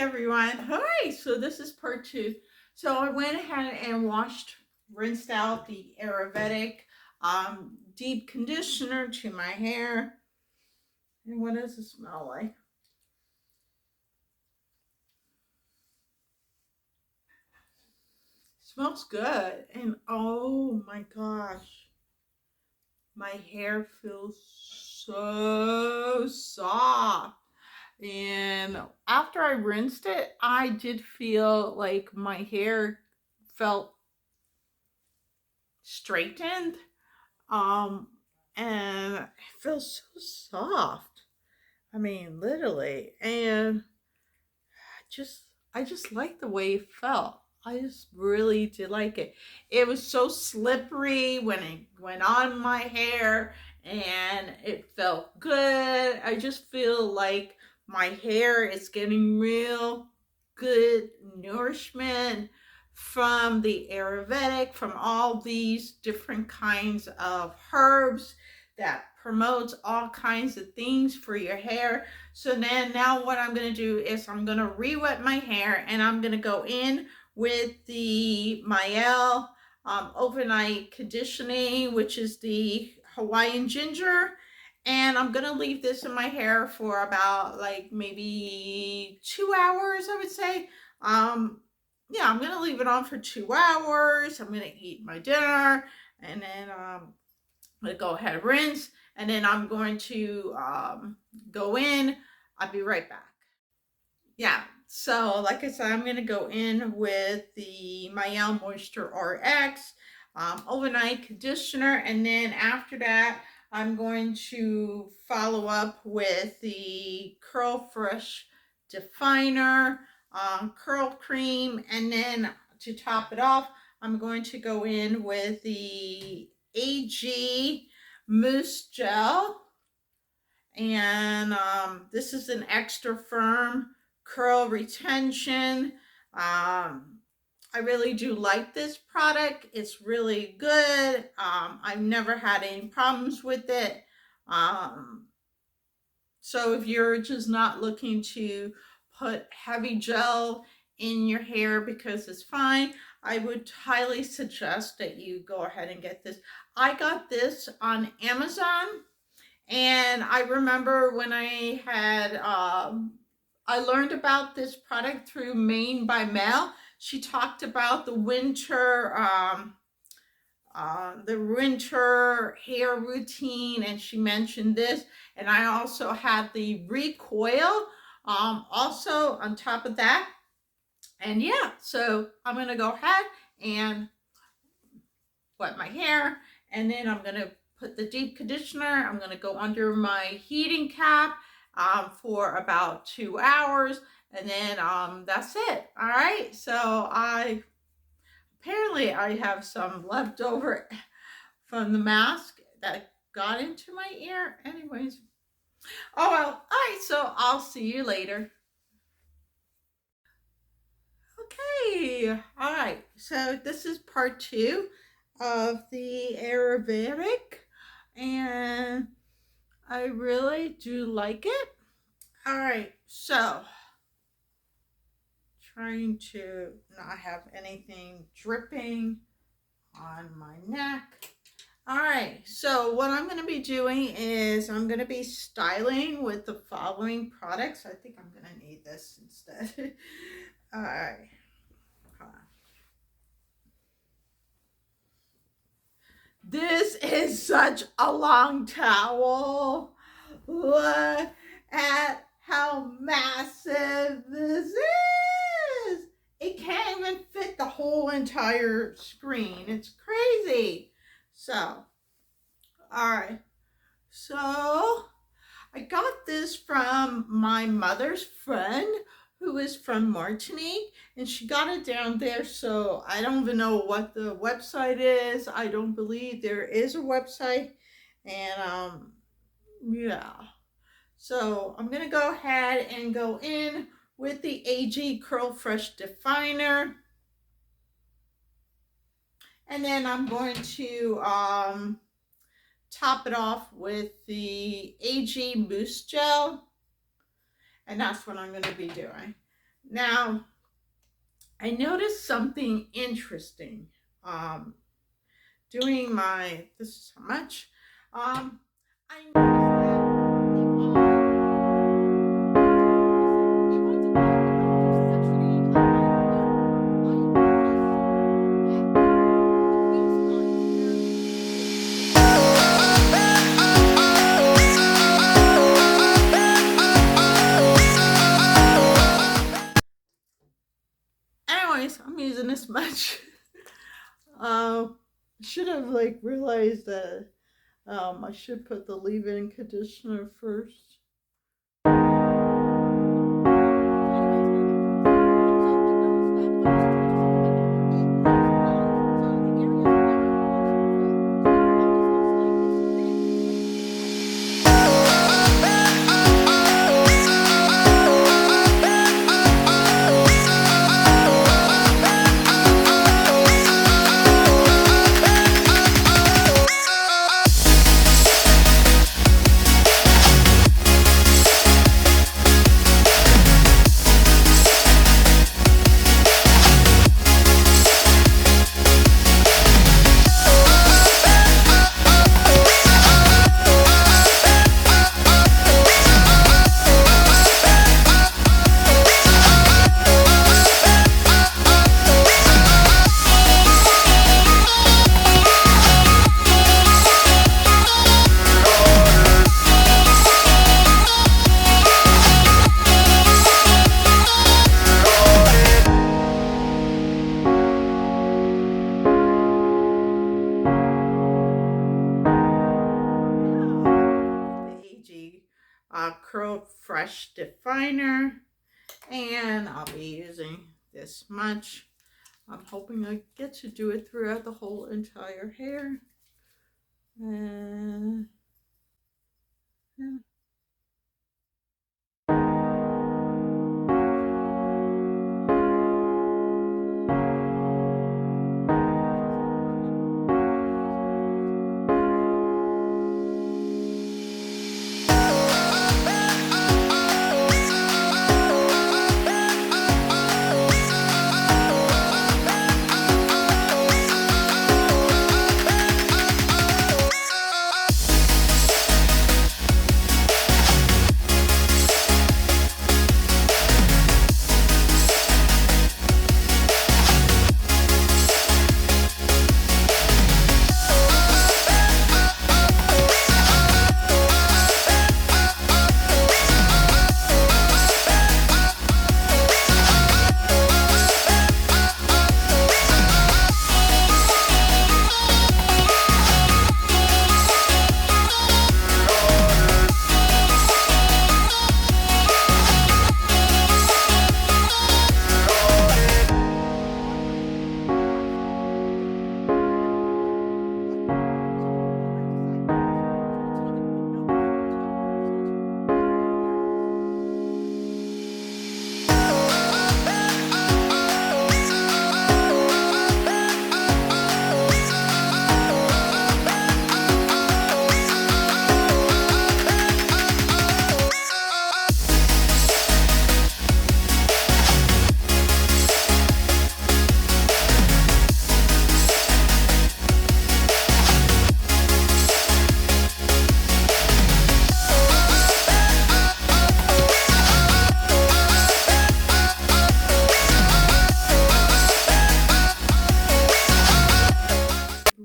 everyone. Hi, so this is part two. So I went ahead and rinsed out the Ayurvedic deep conditioner to my hair. And what does it smell like? Smells good. And oh my gosh, my hair feels so soft. And after I rinsed it, I did feel like my hair felt straightened. Um, and it feels so soft. I mean, literally. And just I just like the way it felt. I just really did like it. It was so slippery when it went on my hair and it felt good. I just feel like my hair is getting real good nourishment from the Ayurvedic, from all these different kinds of herbs that promotes all kinds of things for your hair. So then now what I'm going to do is I'm going to re-wet my hair and I'm going to go in with the Mael overnight conditioning, which is the Hawaiian ginger. And I'm going to leave this in my hair for about like maybe 2 hours, I would say. Yeah, I'm going to leave it on for 2 hours. I'm going to eat my dinner and then I'm going to go ahead and rinse. And then I'm going to go in. I'll be right back. Yeah, so like I said, I'm going to go in with the Mael Moisture RX overnight conditioner. And then after that, I'm going to follow up with the Curl Fresh Definer curl cream. And then to top it off, I'm going to go in with the AG Mousse Gel. And this is an extra firm curl retention. I really do like this product. It's really good. I've never had any problems with it. So if you're just not looking to put heavy gel in your hair because it's fine, I would highly suggest that you go ahead and get this. I got this on Amazon. And I remember when I had, I learned about this product through Maine by Mel. She talked about the winter hair routine, and she mentioned this. And I also had the recoil also on top of that. And yeah, so I'm going to go ahead and wet my hair, and then I'm going to put the deep conditioner. I'm going to go under my heating cap for about 2 hours, and then that's it. All right, so apparently I have some leftover from the mask that got into my ear. Anyways, oh well. All right, so I'll see you later. Okay, all right, so this is part two of the Ayurvedic, and I really do like it. All right, so trying to not have anything dripping on my neck. All right, so what I'm going to be doing is I'm going to be styling with the following products. I think I'm going to need this instead. All right. This is such a long towel. Look at how massive this is. It can't even fit the whole entire screen. It's crazy. So, all right. So, I got this from my mother's friend who is from Martinique, and she got it down there. So I don't even know what the website is. I don't believe there is a website. And yeah. So I'm gonna go ahead and go in with the AG Curl Fresh Definer. And then I'm going to top it off with the AG Mousse Gel. And that's what I'm going to be doing. Now, I noticed something interesting. Um, Doing my this is how much. I noticed that anyways, I'm using this much. Should have like realized that I should put the leave-in conditioner first. The AG Curl Fresh Definer, and I'll be using this much. I'm hoping I get to do it throughout the whole entire hair. And yeah.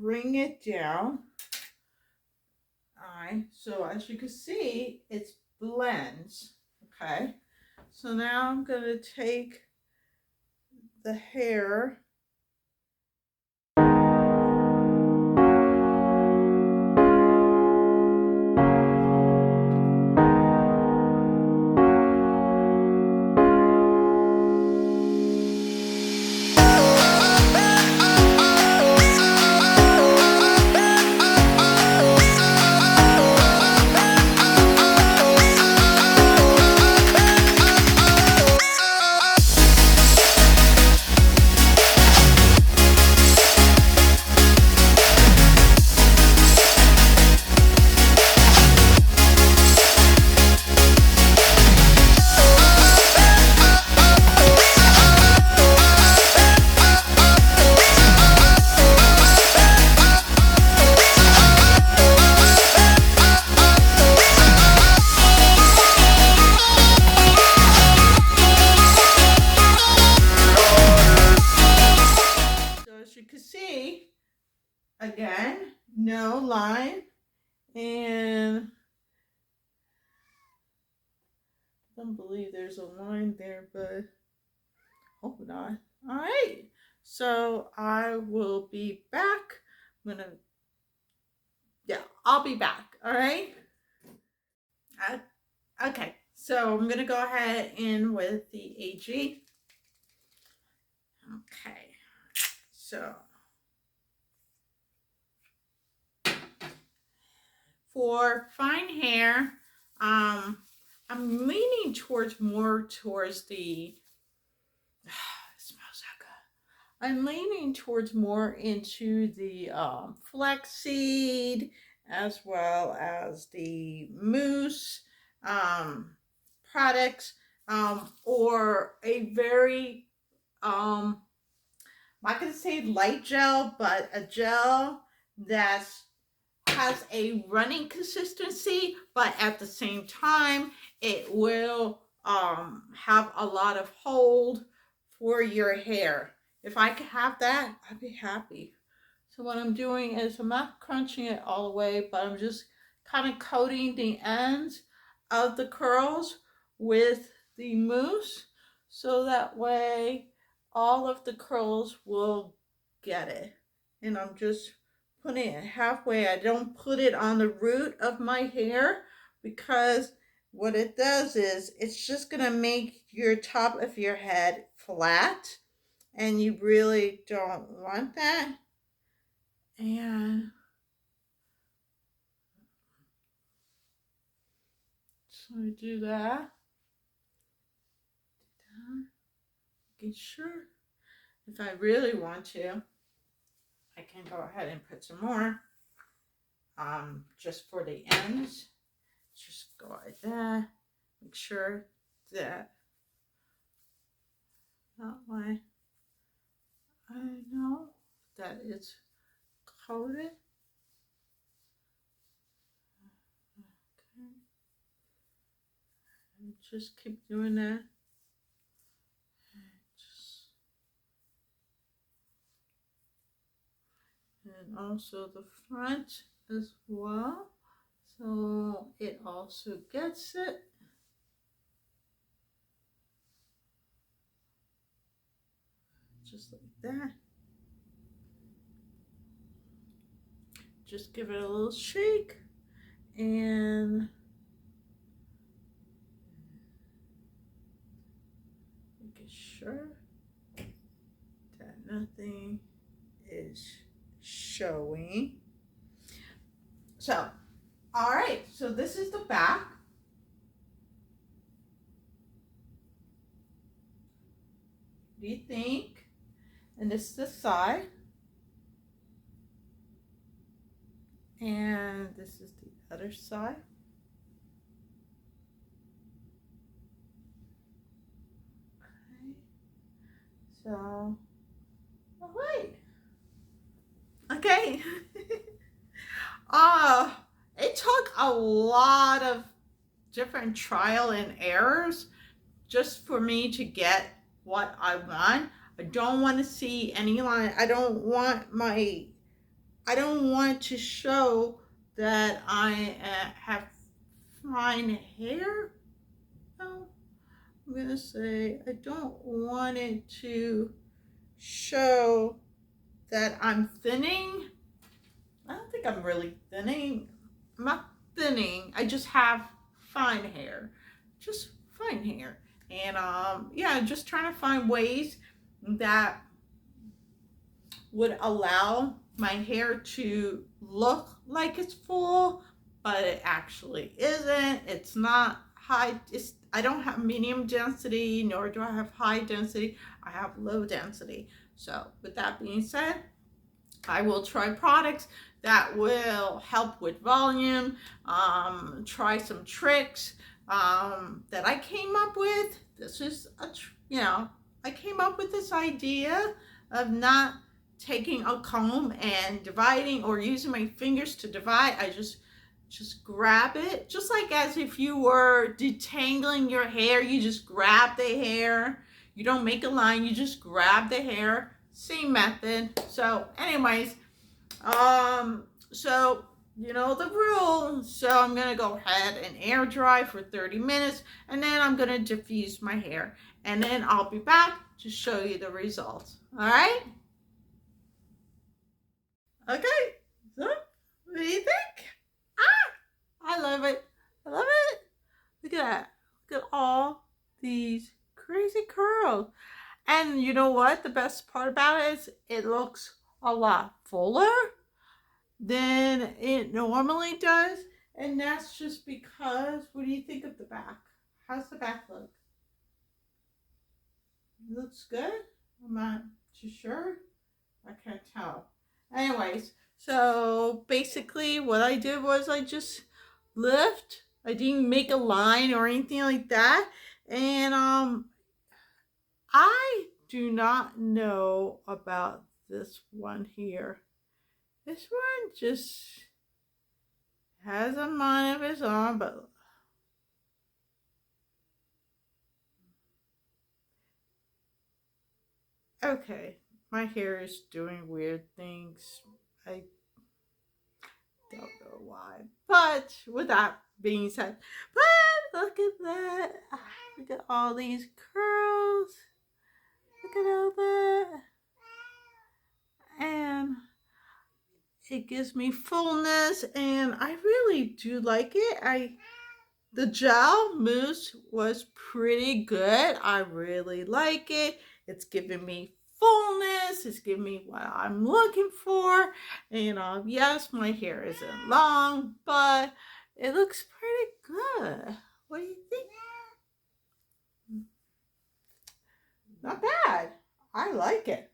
Bring it down. Alright, so as you can see, it blends. Okay, so now I'm going to take the hair. again, no line. And I don't believe there's a line there, but hope not. All right. So I will be back. I'm gonna, yeah, I'll be back. All right. Uh, okay. So I'm gonna go ahead in with the AG. Okay. So for fine hair, I'm leaning towards more towards the. It smells so good. I'm leaning towards more into the flaxseed as well as the mousse um, products, or a very I'm not gonna say light gel, but a gel that's has a running consistency, but at the same time, it will have a lot of hold for your hair. If I could have that, I'd be happy. So what I'm doing is I'm not crunching it all the way, but I'm just kind of coating the ends of the curls with the mousse, so that way all of the curls will get it. And I'm just putting it halfway. I don't put it on the root of my hair, because what it does is it's just going to make your top of your head flat, and you really don't want that. And so I do that. Making sure. If I really want to, I can go ahead and put some more. Just for the ends. Just go like that. Make sure that way I know that it's coated. Okay. And just keep doing that. And also the front as well, so it also gets it. Just like that. Just give it a little shake and making sure that nothing is showing. So, all right, so this is the back. What do you think? And this is the side. And this is the other side. Okay. So, all right. Okay. It took a lot of different trial and errors just for me to get what I want. I don't want to see any line. I don't want to show that I have fine hair. No, I'm gonna say I don't want it to show that I'm thinning. I don't think I'm really thinning. I'm not thinning. I just have fine hair. Just fine hair. And yeah, just trying to find ways that would allow my hair to look like it's full, but it actually isn't. It's not high. I don't have medium density, nor do I have high density. I have low density. So with that being said, I will try products that will help with volume, try some tricks that I came up with. This is I came up with this idea of not taking a comb and dividing or using my fingers to divide. I just grab it, just like as if you were detangling your hair. You just grab the hair. You don't make a line, you just grab the hair. Same method. So anyways, So you know the rule. So I'm gonna go ahead and air dry for 30 minutes, and then I'm gonna diffuse my hair, and then I'll be back to show you the results. All right? Okay. So, what do you think? I love it. I love it. Look at that. Look at all these crazy curls. And you know what? The best part about it is it looks a lot fuller than it normally does. And that's just because, what do you think of the back? How's the back look? It looks good? I'm not too sure. I can't tell. Anyways, so basically what I did was I just lift. I didn't make a line or anything like that. And I do not know about this one here. This one just has a mind of its own, but okay. My hair is doing weird things. I don't know why. But with that being said, but look at that. Look at all these curls. Look at all that. And it gives me fullness and I really do like it. The gel mousse was pretty good. I really like it. It's giving me fullness. It's giving me what I'm looking for. And yes, my hair isn't long, but it looks pretty good. What do you think? Not bad. I like it.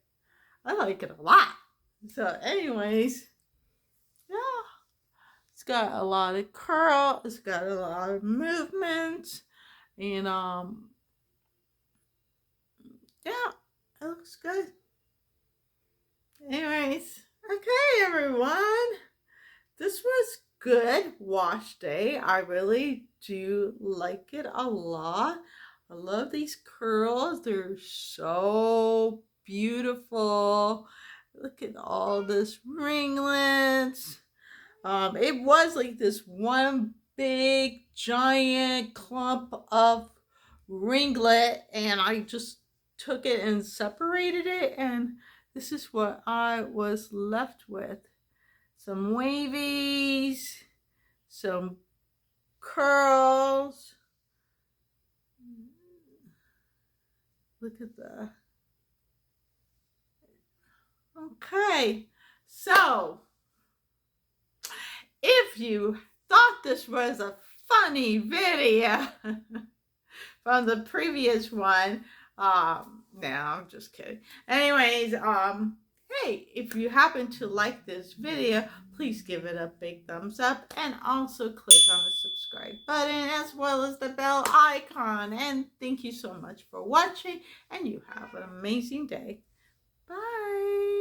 I like it a lot. So, anyways, yeah, it's got a lot of curl. It's got a lot of movement, and yeah, it looks good. Anyways, okay, everyone. This was good wash day. I really do like it a lot. I love these curls. They're so beautiful. Look at all this ringlets. It was like this one big giant clump of ringlet, and I just took it and separated it, and this is what I was left with. Some wavies, some curls. Look at that. Okay, so if you thought this was a funny video from the previous one, no, I'm just kidding. Anyways, hey, if you happen to like this video, please give it a big thumbs up and also click on the subscribe button as well as the bell icon. And thank you so much for watching, and you have an amazing day. Bye.